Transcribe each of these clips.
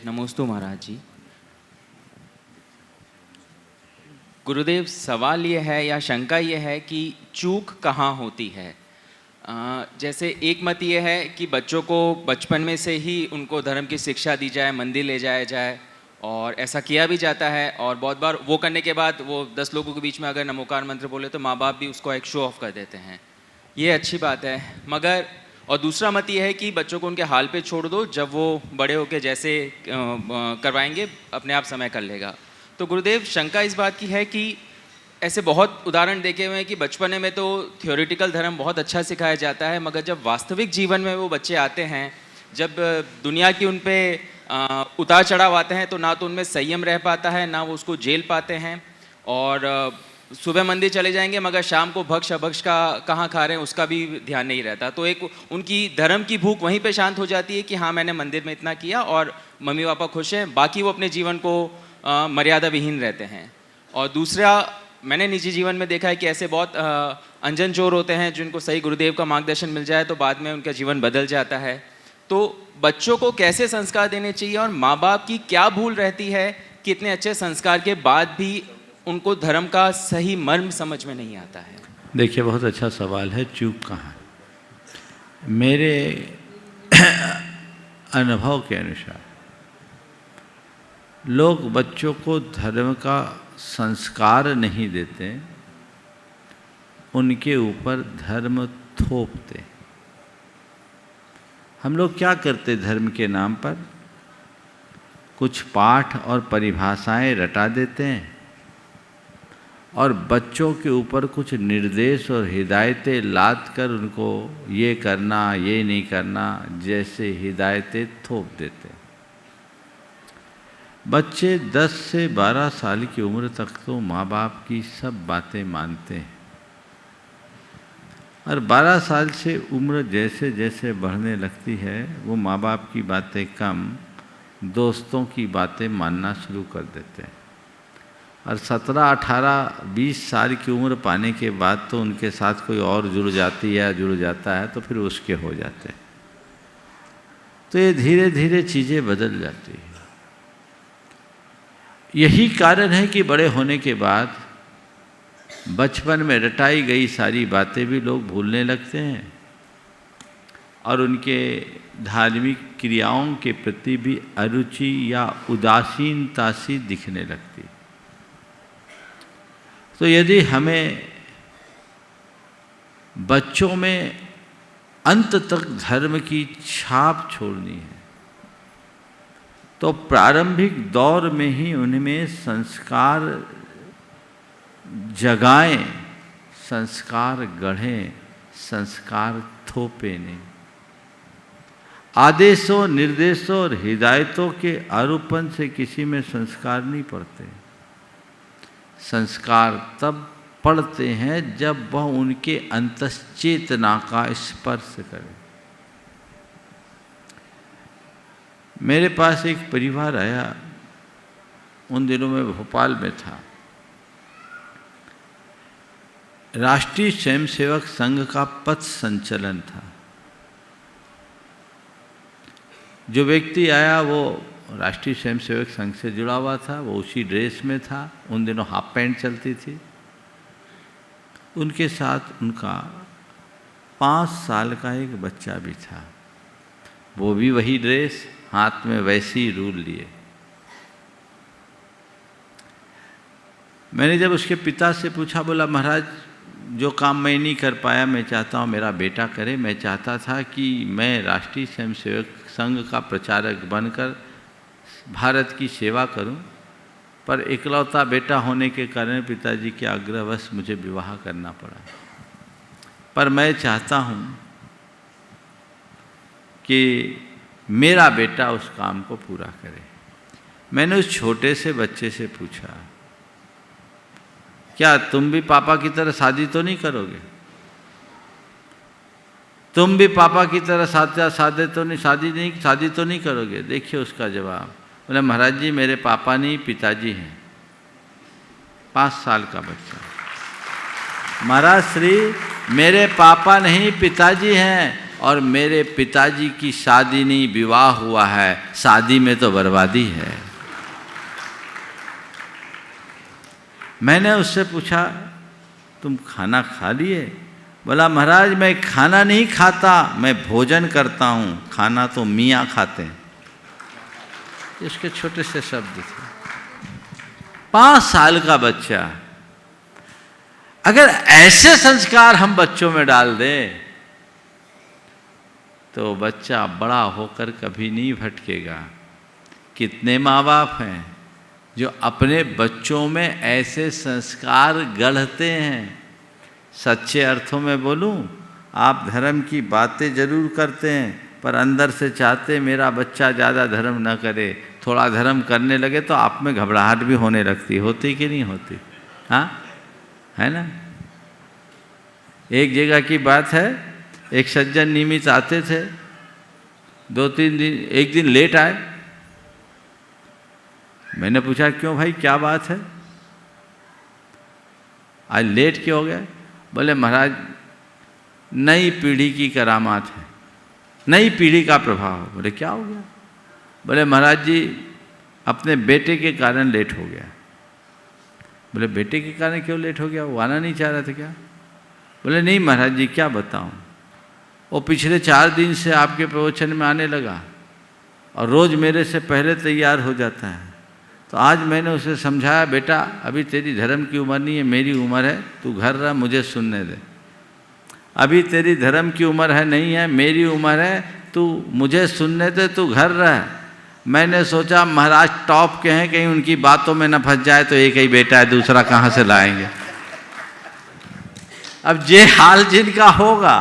नमोस्तु महाराज जी। गुरुदेव, सवाल ये है या शंका ये है कि चूक कहाँ होती है। जैसे एक मत ये है कि बच्चों को बचपन में से ही उनको धर्म की शिक्षा दी जाए, मंदिर ले जाया जाए, और ऐसा किया भी जाता है। और बहुत बार वो करने के बाद वो 10 लोगों के बीच में अगर नमोकार मंत्र बोले तो माँ बाप भी उसको एक शो ऑफ कर देते हैं। ये अच्छी बात है, मगर और दूसरा मत ये है कि बच्चों को उनके हाल पे छोड़ दो, जब वो बड़े होके जैसे करवाएंगे अपने आप समय कर लेगा। तो गुरुदेव, शंका इस बात की है कि ऐसे बहुत उदाहरण देखे हुए हैं कि बचपने में तो थियोरिटिकल धर्म बहुत अच्छा सिखाया जाता है, मगर जब वास्तविक जीवन में वो बच्चे आते हैं, जब दुनिया की उन पे उतार चढ़ाव आते हैं, तो ना तो उनमें संयम रह पाता है, ना वो उसको झेल पाते हैं। और सुबह मंदिर चले जाएंगे मगर शाम को भक्ष अभक्ष का कहाँ खा रहे हैं उसका भी ध्यान नहीं रहता। तो एक उनकी धर्म की भूख वहीं पे शांत हो जाती है कि हाँ, मैंने मंदिर में इतना किया और मम्मी पापा खुश हैं, बाकी वो अपने जीवन को मर्यादा विहीन रहते हैं। और दूसरा, मैंने निजी जीवन में देखा है कि ऐसे बहुत अनजन चोर होते हैं जिनको सही गुरुदेव का मार्गदर्शन मिल जाए तो बाद में उनका जीवन बदल जाता है। तो बच्चों को कैसे संस्कार देने चाहिए और माँ बाप की क्या भूल रहती है कि इतने अच्छे संस्कार के बाद भी उनको धर्म का सही मर्म समझ में नहीं आता है। देखिए, बहुत अच्छा सवाल है। चूक कहाँ? मेरे अनुभव के अनुसार लोग बच्चों को धर्म का संस्कार नहीं देते, उनके ऊपर धर्म थोपते। हम लोग क्या करते धर्म के नाम पर? कुछ पाठ और परिभाषाएं रटा देते हैं और बच्चों के ऊपर कुछ निर्देश और हिदायतें लाद कर उनको ये करना, ये नहीं करना जैसे हिदायतें थोप देते हैं। बच्चे 10 से 12 साल की उम्र तक तो माँ बाप की सब बातें मानते हैं, और 12 साल से उम्र जैसे जैसे बढ़ने लगती है वो माँ बाप की बातें कम, दोस्तों की बातें मानना शुरू कर देते हैं। और 17, 18, 20 साल की उम्र पाने के बाद तो उनके साथ कोई और जुड़ जाती है या जुड़ जाता है तो फिर उसके हो जाते हैं। तो ये धीरे धीरे चीज़ें बदल जाती हैं। यही कारण है कि बड़े होने के बाद बचपन में रटाई गई सारी बातें भी लोग भूलने लगते हैं और उनके धार्मिक क्रियाओं के प्रति भी अरुचि या उदासीनता सी दिखने लगती। तो यदि हमें बच्चों में अंत तक धर्म की छाप छोड़नी है तो प्रारंभिक दौर में ही उनमें संस्कार जगाएं, संस्कार गढ़ें, संस्कार थोपे नहीं। आदेशों, निर्देशों और हिदायतों के आरोपण से किसी में संस्कार नहीं पड़ते। संस्कार तब पड़ते हैं जब वह उनके अंतश्चेतना का स्पर्श करे। मेरे पास एक परिवार आया, उन दिनों में भोपाल में था। राष्ट्रीय स्वयंसेवक संघ का पथ संचलन था। जो व्यक्ति आया वो राष्ट्रीय स्वयंसेवक संघ से जुड़ा हुआ था, वो उसी ड्रेस में था। उन दिनों हाफ पैंट चलती थी। उनके साथ उनका 5 साल का एक बच्चा भी था, वो भी वही ड्रेस, हाथ में वैसी रूल लिए। मैंने जब उसके पिता से पूछा, बोला महाराज जो काम मैं नहीं कर पाया मैं चाहता हूँ मेरा बेटा करे। मैं चाहता था कि मैं राष्ट्रीय स्वयंसेवक संघ का प्रचारक बनकर भारत की सेवा करूं, पर इकलौता बेटा होने के कारण पिताजी के आग्रहवश मुझे विवाह करना पड़ा। पर मैं चाहता हूं कि मेरा बेटा उस काम को पूरा करे। मैंने उस छोटे से बच्चे से पूछा, क्या तुम भी पापा की तरह शादी तो नहीं करोगे? तुम भी पापा की तरह शादी तो नहीं करोगे? देखिए उसका जवाब। बोले महाराज जी मेरे पापा नहीं पिताजी हैं। 5 साल का बच्चा। महाराज श्री मेरे पापा नहीं पिताजी हैं और मेरे पिताजी की शादी नहीं, विवाह हुआ है, शादी में तो बर्बादी है। मैंने उससे पूछा तुम खाना खा लिए? बोला महाराज मैं खाना नहीं खाता, मैं भोजन करता हूँ, खाना तो मियाँ खाते हैं। इसके छोटे से शब्द थे। 5 साल का बच्चा। अगर ऐसे संस्कार हम बच्चों में डाल दें तो बच्चा बड़ा होकर कभी नहीं भटकेगा। कितने माँ बाप हैं जो अपने बच्चों में ऐसे संस्कार गढ़ते हैं। सच्चे अर्थों में बोलूं, आप धर्म की बातें जरूर करते हैं पर अंदर से चाहते मेरा बच्चा ज़्यादा धर्म न करे। थोड़ा धर्म करने लगे तो आप में घबराहट भी होने लगती, होती कि नहीं होती? हाँ, है ना। एक जगह की बात है, एक सज्जन नियमित आते थे, 2-3 दिन, एक दिन लेट आए। मैंने पूछा क्यों भाई, क्या बात है, आज लेट क्यों हो गए? बोले महाराज नई पीढ़ी की करामात है, नई पीढ़ी का प्रभाव। बोले क्या हो गया? बोले महाराज जी अपने बेटे के कारण लेट हो गया। बोले बेटे के कारण क्यों लेट हो गया, वो आना नहीं चाह रहा था क्या? बोले नहीं महाराज जी क्या बताऊं, वो पिछले 4 दिन से आपके प्रवचन में आने लगा और रोज़ मेरे से पहले तैयार हो जाता है। तो आज मैंने उसे समझाया बेटा अभी तेरी धर्म की उम्र नहीं है, मेरी उम्र है, तू घर रह, मुझे सुनने दे। अभी तेरी धर्म की उम्र है, नहीं है, मेरी उम्र है, तू मुझे सुनने दे, तू घर रह। मैंने सोचा महाराज टॉप के हैं, कहीं उनकी बातों में न फंस जाए तो एक ही बेटा है, दूसरा कहाँ से लाएंगे। अब ये हाल जिनका होगा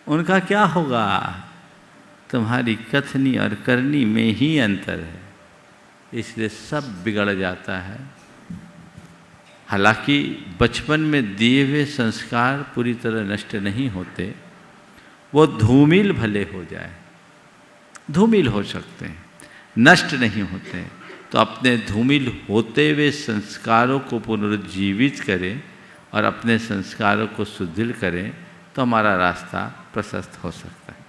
उनका क्या होगा? तुम्हारी कथनी और करनी में ही अंतर है, इसलिए सब बिगड़ जाता है। हालांकि बचपन में दिए हुए संस्कार पूरी तरह नष्ट नहीं होते, वो धूमिल भले हो जाए, धूमिल हो सकते हैं, नष्ट नहीं होते। तो अपने धूमिल होते हुए संस्कारों को पुनरुज्जीवित करें और अपने संस्कारों को सुदृढ़ करें तो हमारा रास्ता प्रशस्त हो सकता है।